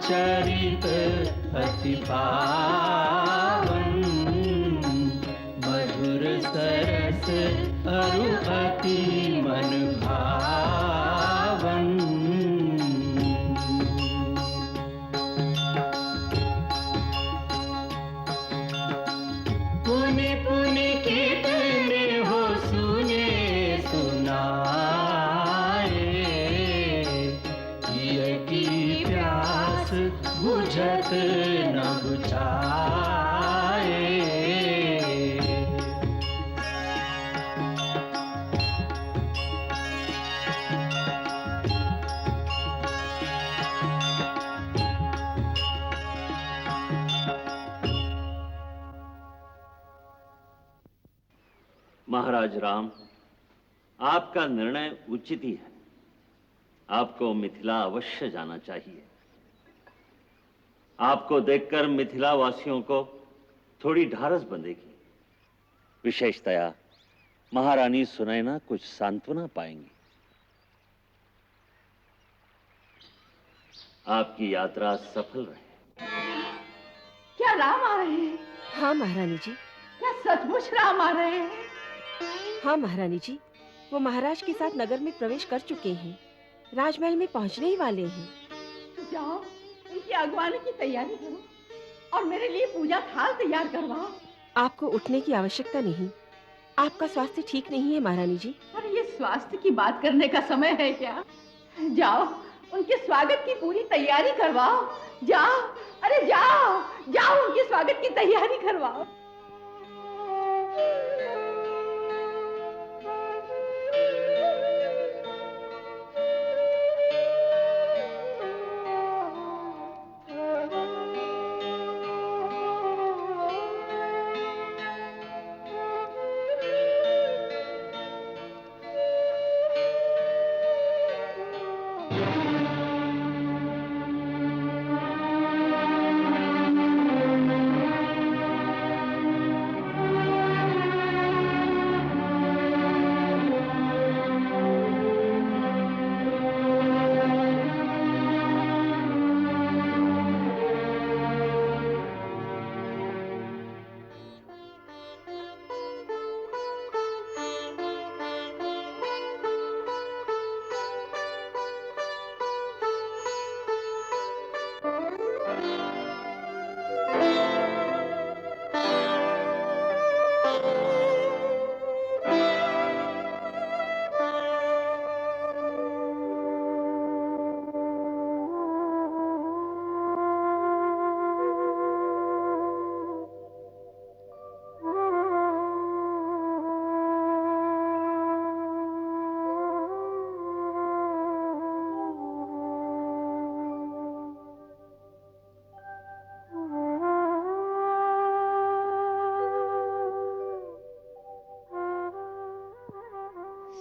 चरित अति पावन, मधुर सरस अरु अति मन भावन। पुनि पुनि कितने हो सुने सुनाए, पिय की प्यास बुझत न बुझाए। महाराज राम, आपका निर्णय उचित ही है। आपको मिथिला अवश्य जाना चाहिए। आपको देखकर मिथिला वासियों को थोड़ी ढाढ़स बंधेगी। विशेषतया महारानी सुनैना कुछ सांत्वना पाएंगी। आपकी यात्रा सफल रहे। क्या राम आ रहे हैं? हाँ महारानी जी। क्या सचमुच राम आ रहे हैं? हाँ महारानी जी, वो महाराज के साथ नगर में प्रवेश कर चुके हैं। राजमहल में पहुंचने ही वाले हैं। जाओ, उनकी अगवानी की तैयारी करो और मेरे लिए पूजा थाल तैयार करवाओ। आपको उठने की आवश्यकता नहीं। आपका स्वास्थ्य ठीक नहीं है महारानी जी। अरे ये स्वास्थ्य की बात करने का समय है क्या? जाओ, उनके स्वागत की पूरी तैयारी करवाओ। जाओ, अरे जाओ जाओ, उनके स्वागत की तैयारी करवाओ।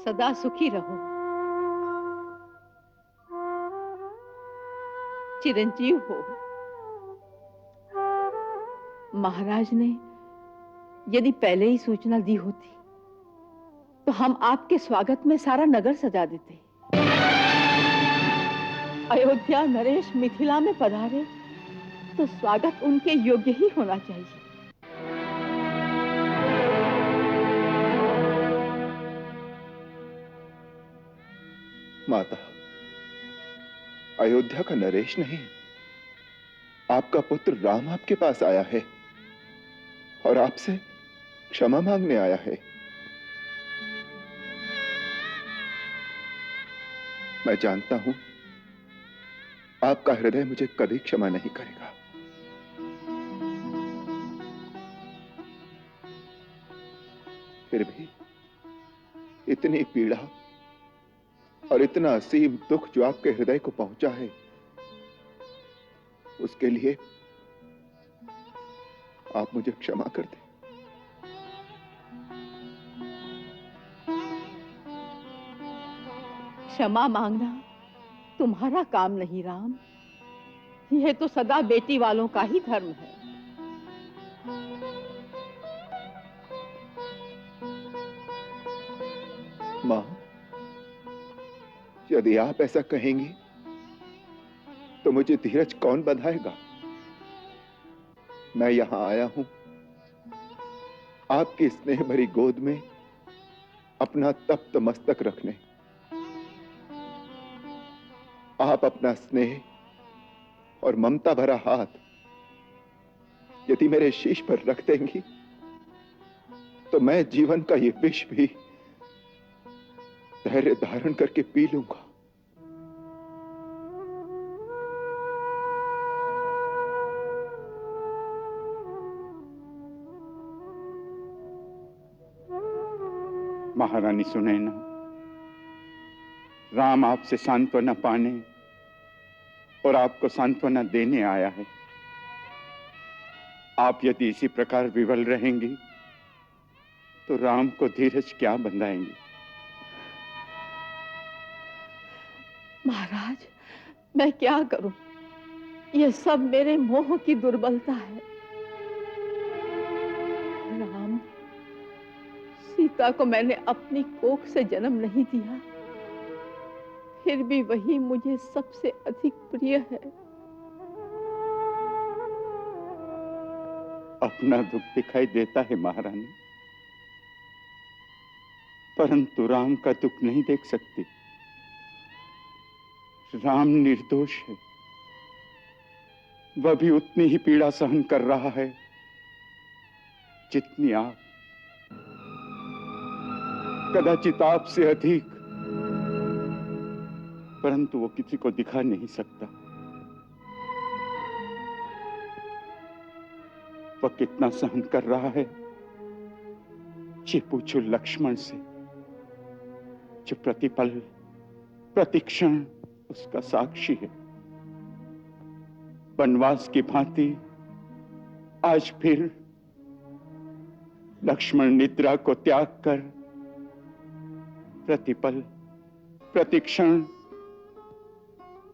सदा सुखी रहो, चिरंजीव हो। महाराज ने यदि पहले ही सूचना दी होती तो हम आपके स्वागत में सारा नगर सजा देते। अयोध्या नरेश मिथिला में पधारे तो स्वागत उनके योग्य ही होना चाहिए। माता, अयोध्या का नरेश नहीं, आपका पुत्र राम आपके पास आया है और आपसे क्षमा मांगने आया है। मैं जानता हूं आपका हृदय मुझे कभी क्षमा नहीं करेगा। फिर भी इतनी पीड़ा और इतना असीम दुख जो आपके हृदय को पहुंचा है, उसके लिए आप मुझे क्षमा कर दें। क्षमा मांगना तुम्हारा काम नहीं राम, यह तो सदा बेटी वालों का ही धर्म है। मां, यदि आप ऐसा कहेंगी तो मुझे धीरज कौन बंधाएगा? मैं यहां आया हूं आपकी स्नेह भरी गोद में अपना तप्त मस्तक रखने। आप अपना स्नेह और ममता भरा हाथ यदि मेरे शीश पर रख देंगी तो मैं जीवन का ये विष भी धैर्य धारण करके पी लूंगा। महारानी सुनैना, राम आपसे सांत्वना पाने और आपको सांत्वना देने आया है। आप यदि इसी प्रकार विवल रहेंगी तो राम को धीरज क्या बंधाएंगी? महाराज, मैं क्या करूं? ये सब मेरे मोह की दुर्बलता है। राम, सीता को मैंने अपनी कोख से जन्म नहीं दिया, फिर भी वही मुझे सबसे अधिक प्रिय है। अपना दुख दिखाई देता है महारानी, परंतु राम का दुख नहीं देख सकती। राम निर्दोष है, वह भी उतनी ही पीड़ा सहन कर रहा है जितनी आप, कदाचित आपसे अधिक, परंतु वो किसी को दिखा नहीं सकता। वह कितना सहन कर रहा है ये पूछो लक्ष्मण से, जो प्रतिपल प्रतिक्षण उसका साक्षी है। वनवास की भांति आज फिर लक्ष्मण निद्रा को त्याग कर प्रतिपल प्रतिक्षण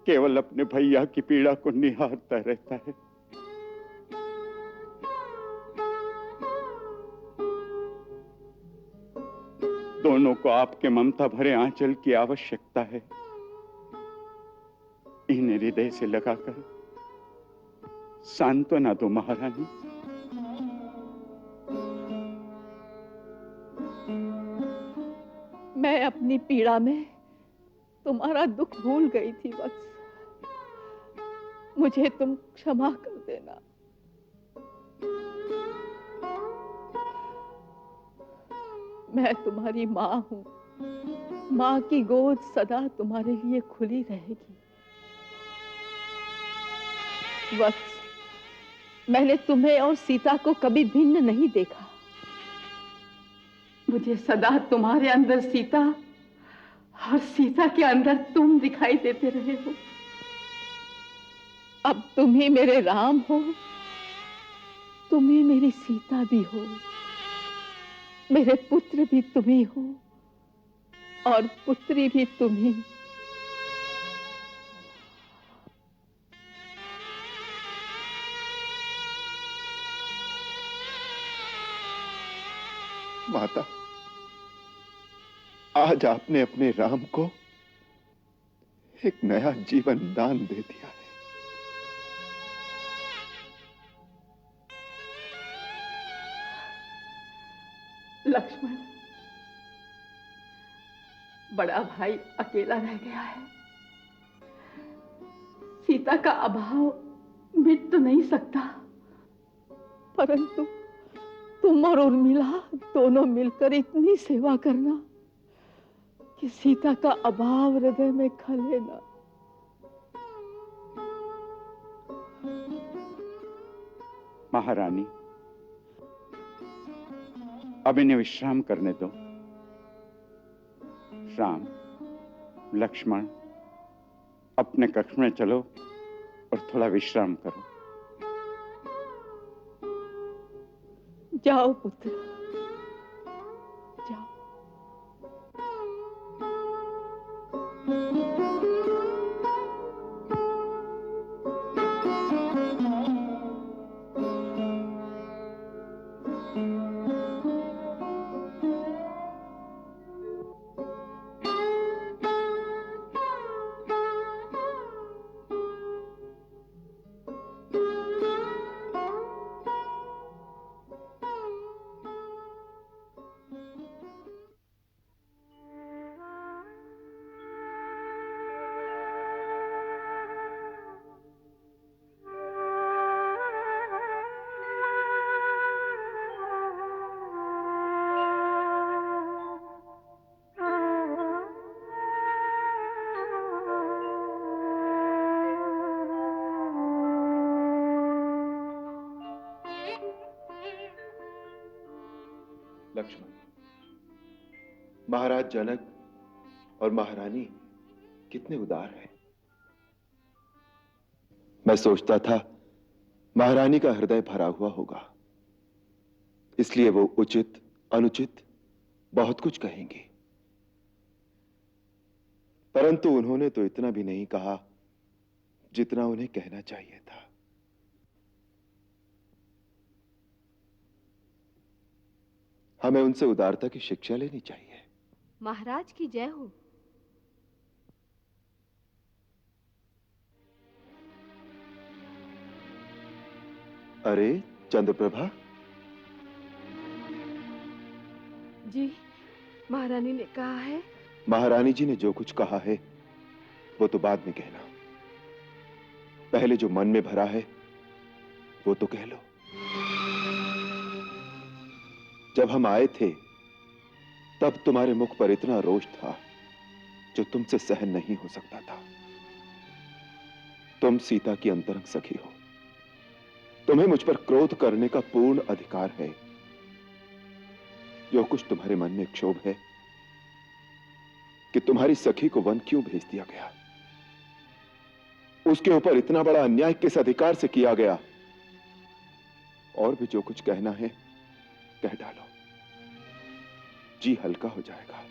केवल अपने भैया की पीड़ा को निहारता रहता है। दोनों को आपके ममता भरे आंचल की आवश्यकता है। इन्हें हृदय से लगाकर सांत्वना दो महारानी। मैं अपनी पीड़ा में तुम्हारा दुख भूल गई थी वत्स, मुझे तुम क्षमा कर देना। मैं तुम्हारी माँ हूँ, माँ की गोद सदा तुम्हारे लिए खुली रहेगी। वत्स, मैंने तुम्हें और सीता को कभी भिन्न नहीं देखा। मुझे सदा तुम्हारे अंदर सीता और सीता के अंदर तुम दिखाई देते रहे हो। अब तुम ही मेरे राम हो, तुम ही मेरी सीता भी हो, मेरे पुत्र भी तुम ही हो और पुत्री भी तुम ही। माता, आज आपने अपने राम को एक नया जीवन दान दे दिया है। लक्ष्मण, बड़ा भाई अकेला रह गया है। सीता का अभाव मिट तो नहीं सकता, परंतु तुम और उर्मिला दोनों मिलकर इतनी सेवा करना कि सीता का अभाव हृदय में खले ना। महारानी, अब इन्हें विश्राम करने दो। राम, लक्ष्मण, अपने कक्ष में चलो और थोड़ा विश्राम करो। जाओ पुत्र, जाओ। लक्ष्मण, महाराज जनक और महारानी कितने उदार हैं। मैं सोचता था महारानी का हृदय भरा हुआ होगा, इसलिए वो उचित अनुचित बहुत कुछ कहेंगी, परंतु उन्होंने तो इतना भी नहीं कहा जितना उन्हें कहना चाहिए था। हमें उनसे उदारता की शिक्षा लेनी चाहिए। महाराज की जय हो। अरे चंद्रप्रभा, जी, महारानी ने कहा है। महारानी जी ने जो कुछ कहा है वो तो बाद में कहना, पहले जो मन में भरा है वो तो कह लो। जब हम आए थे तब तुम्हारे मुख पर इतना रोष था जो तुमसे सहन नहीं हो सकता था। तुम सीता की अंतरंग सखी हो, तुम्हें मुझ पर क्रोध करने का पूर्ण अधिकार है। जो कुछ तुम्हारे मन में क्षोभ है कि तुम्हारी सखी को वन क्यों भेज दिया गया, उसके ऊपर इतना बड़ा अन्याय किस अधिकार से किया गया, और भी जो कुछ कहना है कह डालो, जी हल्का हो जाएगा।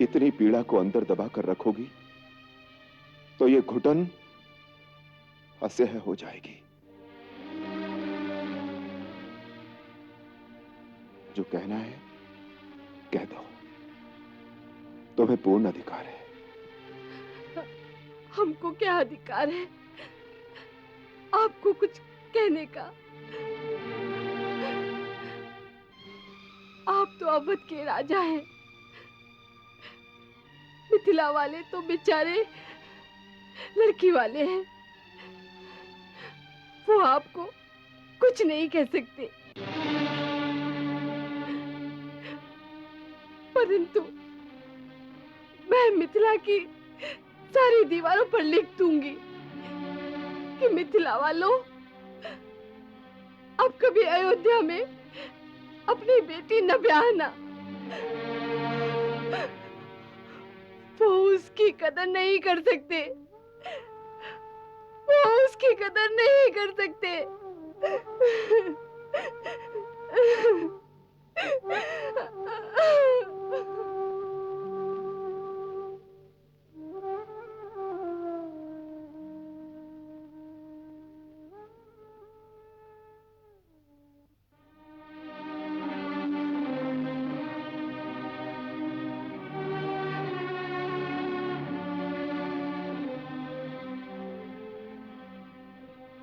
इतनी पीड़ा को अंदर दबा कर रखोगी तो ये घुटन असह्य हो जाएगी। जो कहना है कह दो, तुम्हें पूर्ण अधिकार है। हमको क्या अधिकार है आपको कुछ कहने का? आप तो अवध के राजा हैं। मिथिला वाले तो बेचारे लड़की वाले हैं, वो आपको कुछ नहीं कह सकते। परंतु मैं मिथिला की सारी दीवारों पर लिख दूंगी कि मिथिला वालों, अब कभी अयोध्या में अपनी बेटी न ब्याहना। वो उसकी कदर नहीं कर सकते, वो उसकी कदर नहीं कर सकते।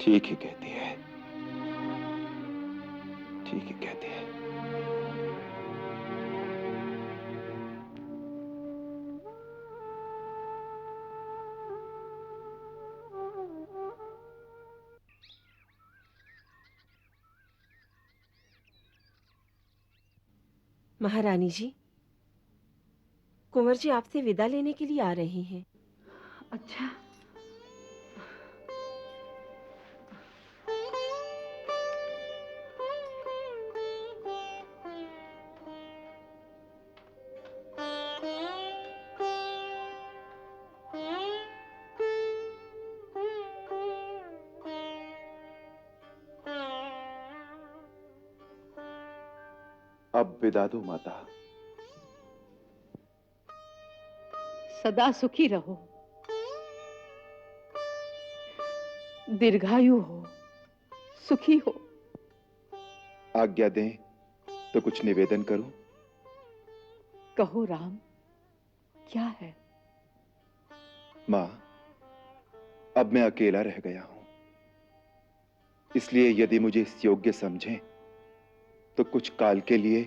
ठीक ही कहती है, ठीक ही कहती है। महारानी जी, कुंवर जी आपसे विदा लेने के लिए आ रहे हैं। अच्छा, अब विदा दो माता। सदा सुखी रहो, दीर्घायु हो, सुखी हो। आज्ञा दें तो कुछ निवेदन करूं? कहो राम, क्या है? मां, अब मैं अकेला रह गया हूं, इसलिए यदि मुझे इस योग्य समझें तो कुछ काल के लिए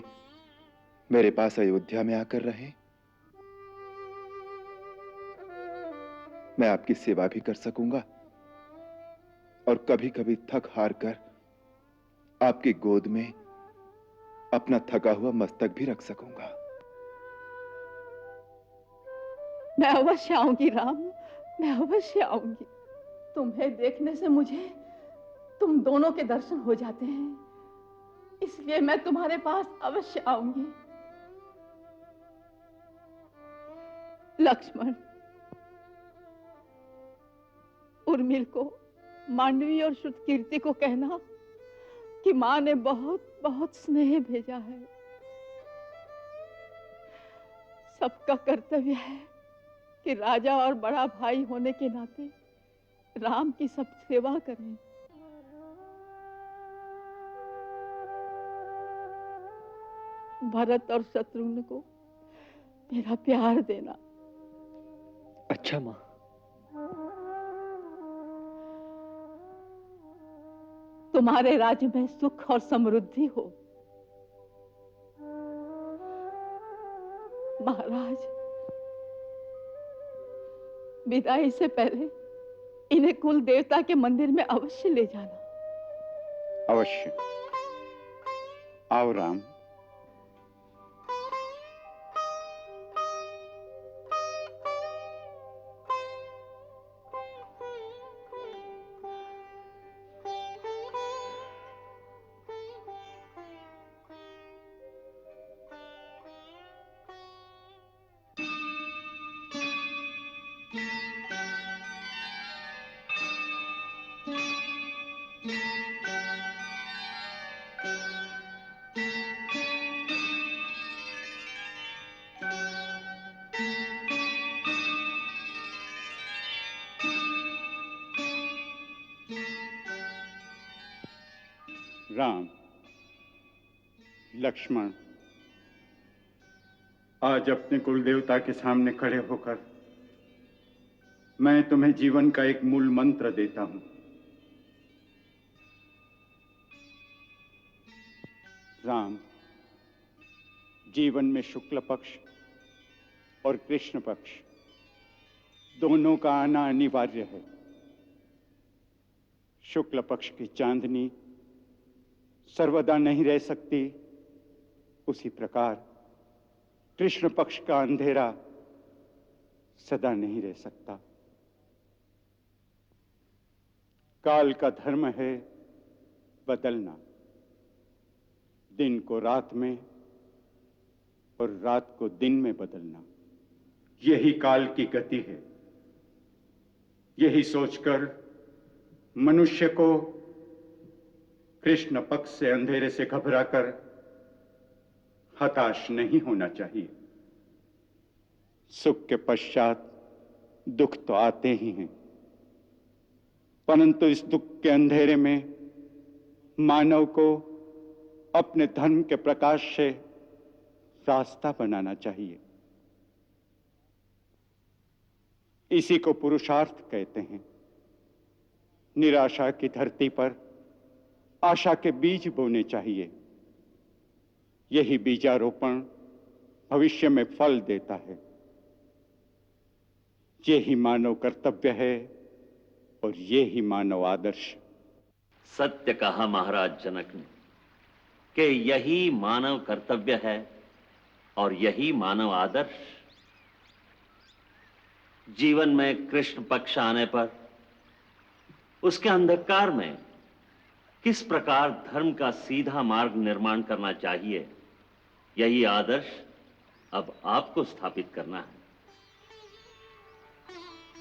मेरे पास अयोध्या में आकर रहें। मैं आपकी सेवा भी कर सकूंगा और कभी कभी थक हार कर आपकी गोद में अपना थका हुआ मस्तक भी रख सकूंगा। मैं अवश्य आऊंगी राम, मैं अवश्य आऊंगी। तुम्हें देखने से मुझे तुम दोनों के दर्शन हो जाते हैं। इसलिए मैं तुम्हारे पास अवश्य आऊंगी। लक्ष्मण, उर्मिल को, मांडवी और श्रुतकीर्ति को कहना कि माँ ने बहुत बहुत स्नेह भेजा है। सबका कर्तव्य है कि राजा और बड़ा भाई होने के नाते राम की सब सेवा करें। भरत और शत्रुघ्न को मेरा प्यार देना। अच्छा माँ। तुम्हारे राज्य में सुख और समृद्धि हो। महाराज, विदाई से पहले इन्हें कुल देवता के मंदिर में अवश्य ले जाना। अवश्य। आओ राम। राम, लक्ष्मण, आज अपने कुल देवता के सामने खड़े होकर मैं तुम्हें जीवन का एक मूल मंत्र देता हूं। राम, जीवन में शुक्ल पक्ष और कृष्ण पक्ष दोनों का आना अनिवार्य है। शुक्ल पक्ष की चांदनी सर्वदा नहीं रह सकती, उसी प्रकार कृष्ण पक्ष का अंधेरा सदा नहीं रह सकता। काल का धर्म है बदलना, दिन को रात में और रात को दिन में बदलना। यही काल की गति है। यही सोचकर मनुष्य को कृष्ण पक्ष से अंधेरे से घबराकर हताश नहीं होना चाहिए। सुख के पश्चात दुख तो आते ही हैं, परंतु इस दुख के अंधेरे में मानव को अपने धर्म के प्रकाश से रास्ता बनाना चाहिए। इसी को पुरुषार्थ कहते हैं। निराशा की धरती पर आशा के बीज बोने चाहिए। यही बीजारोपण भविष्य में फल देता है। यही मानव कर्तव्य है और यही मानव आदर्श। सत्य कहा महाराज जनक ने कि यही मानव कर्तव्य है और यही मानव आदर्श। जीवन में कृष्ण पक्ष आने पर उसके अंधकार में किस प्रकार धर्म का सीधा मार्ग निर्माण करना चाहिए, यही आदर्श अब आपको स्थापित करना है।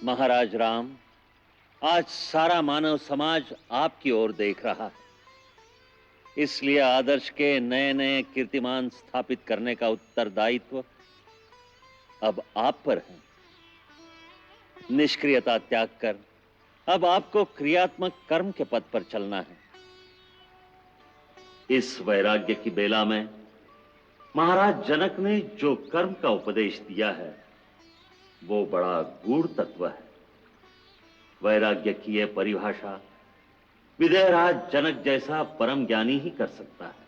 महाराज राम, आज सारा मानव समाज आपकी ओर देख रहा है। इसलिए आदर्श के नए नए कीर्तिमान स्थापित करने का उत्तरदायित्व अब आप पर है। निष्क्रियता त्याग कर अब आपको क्रियात्मक कर्म के पथ पर चलना है। इस वैराग्य की बेला में महाराज जनक ने जो कर्म का उपदेश दिया है वो बड़ा गूढ़ तत्व है। वैराग्य की यह परिभाषा विदयराज जनक जैसा परम ज्ञानी ही कर सकता है,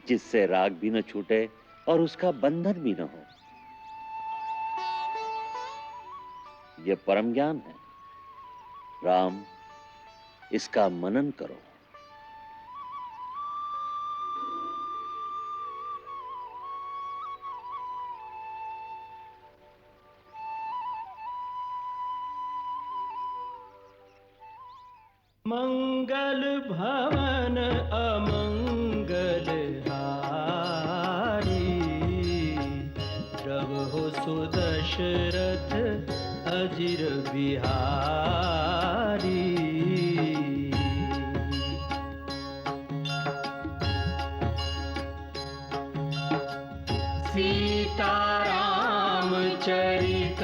जिससे राग भी न छूटे और उसका बंधन भी न हो। यह परम ज्ञान है। राम, इसका मनन करो। मंगल भवन अमंगल दशरथ अजिर बिहारी। सीताराम चरित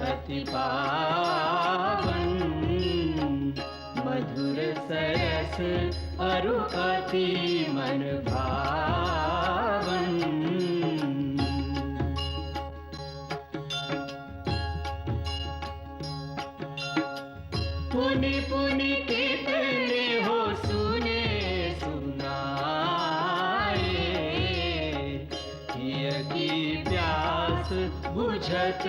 अति पावन, मधुर सरस अरु अति मन भावन। पुनि पुनि कितने हो सुने सुनाए, किय की प्यास बुझत